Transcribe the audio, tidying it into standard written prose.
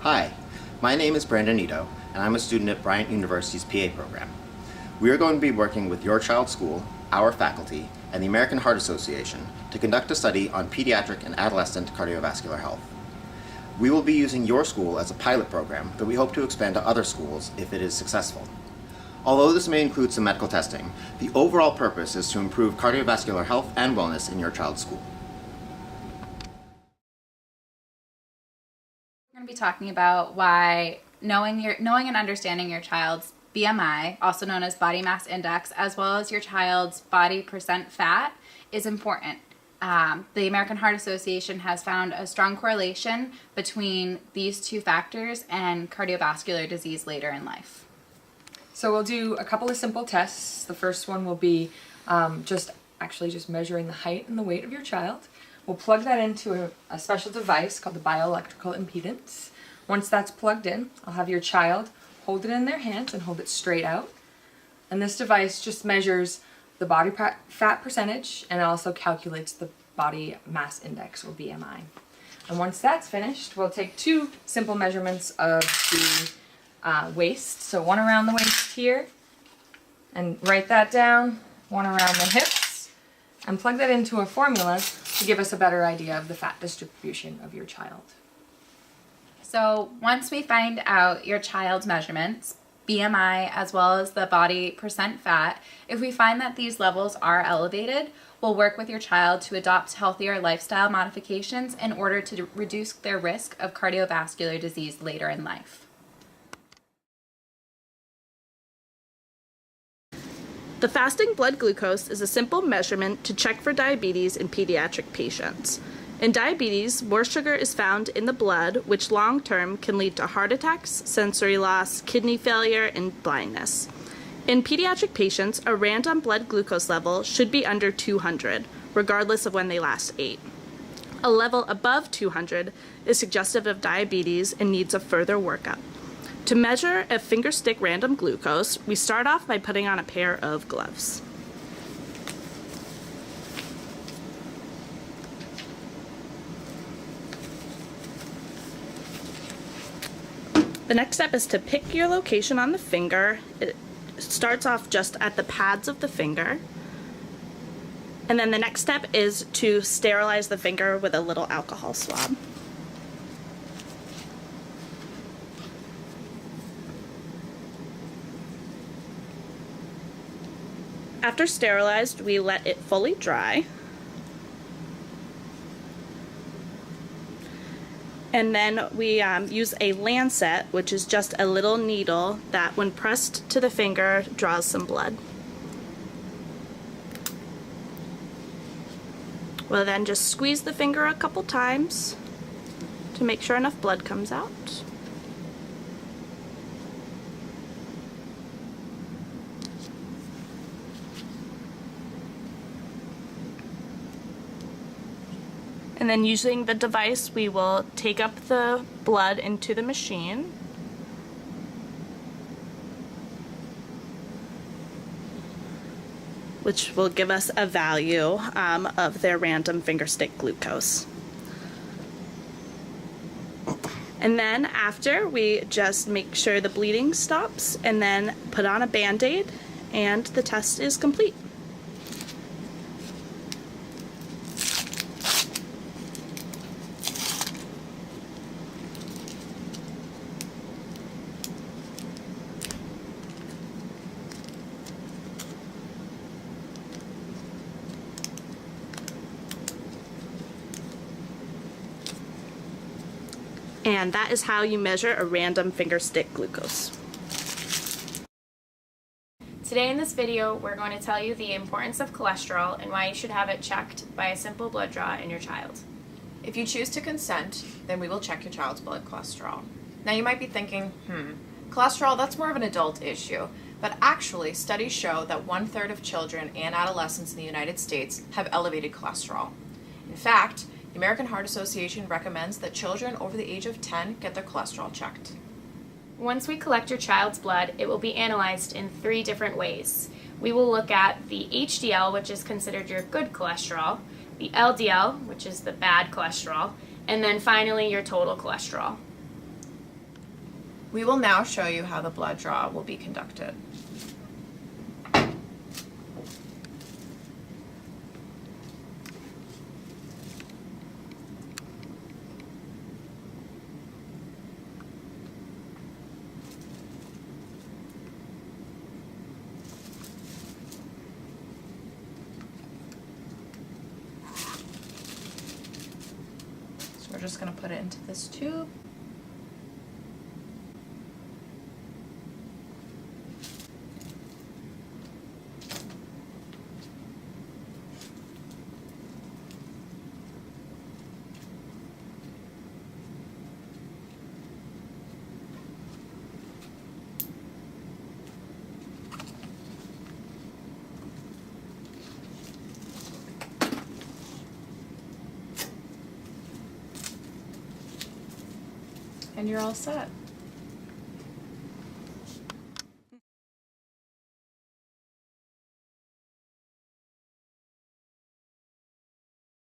Hi, my name is Brandon Ito, and I'm a student at Bryant University's PA program. We are going to be working with your child's school, our faculty, and the American Heart Association to conduct a study on pediatric and adolescent cardiovascular health. We will be using your school as a pilot program that we hope to expand to other schools if it is successful. Although this may include some medical testing, the overall purpose is to improve cardiovascular health and wellness in your child's school. We're going to be talking about why knowing and understanding your child's BMI, also known as body mass index, as well as your child's body percent fat, is important. The American Heart Association has found a strong correlation between these two factors and cardiovascular disease later in life. So we'll do a couple of simple tests. The first one will be just measuring the height and the weight of your child. We'll plug that into a special device called the bioelectrical impedance. Once that's plugged in, I'll have your child hold it in their hands and hold it straight out. And this device just measures the body fat percentage and also calculates the body mass index, or BMI. And once that's finished, we'll take two simple measurements of the waist. So one around the waist here, and write that down, one around the hips, and plug that into a formula to give us a better idea of the fat distribution of your child. So once we find out your child's measurements, BMI as well as the body percent fat, if we find that these levels are elevated, we'll work with your child to adopt healthier lifestyle modifications in order to reduce their risk of cardiovascular disease later in life. The fasting blood glucose is a simple measurement to check for diabetes in pediatric patients. In diabetes, more sugar is found in the blood, which long-term can lead to heart attacks, sensory loss, kidney failure, and blindness. In pediatric patients, a random blood glucose level should be under 200, regardless of when they last ate. A level above 200 is suggestive of diabetes and needs a further workup. To measure a fingerstick random glucose, we start off by putting on a pair of gloves. The next step is to pick your location on the finger. It starts off just at the pads of the finger. And then the next step is to sterilize the finger with a little alcohol swab. After sterilized, we let it fully dry. And then we use a lancet, which is just a little needle that, when pressed to the finger, draws some blood. We'll then just squeeze the finger a couple times to make sure enough blood comes out. And then using the device, we will take up the blood into the machine. Which will give us a value of their random fingerstick glucose. And then after, we just make sure the bleeding stops and then put on a Band-Aid, and the test is complete. And that is how you measure a random fingerstick glucose. Today in this video, we're going to tell you the importance of cholesterol and why you should have it checked by a simple blood draw in your child. If you choose to consent, then we will check your child's blood cholesterol. Now you might be thinking, cholesterol, that's more of an adult issue. But actually, studies show that 1/3 of children and adolescents in the United States have elevated cholesterol. In fact, the American Heart Association recommends that children over the age of 10 get their cholesterol checked. Once we collect your child's blood, it will be analyzed in 3 different ways. We will look at the HDL, which is considered your good cholesterol, the LDL, which is the bad cholesterol, and then finally your total cholesterol. We will now show you how the blood draw will be conducted. So we're just going to put it into this tube. And you're all set.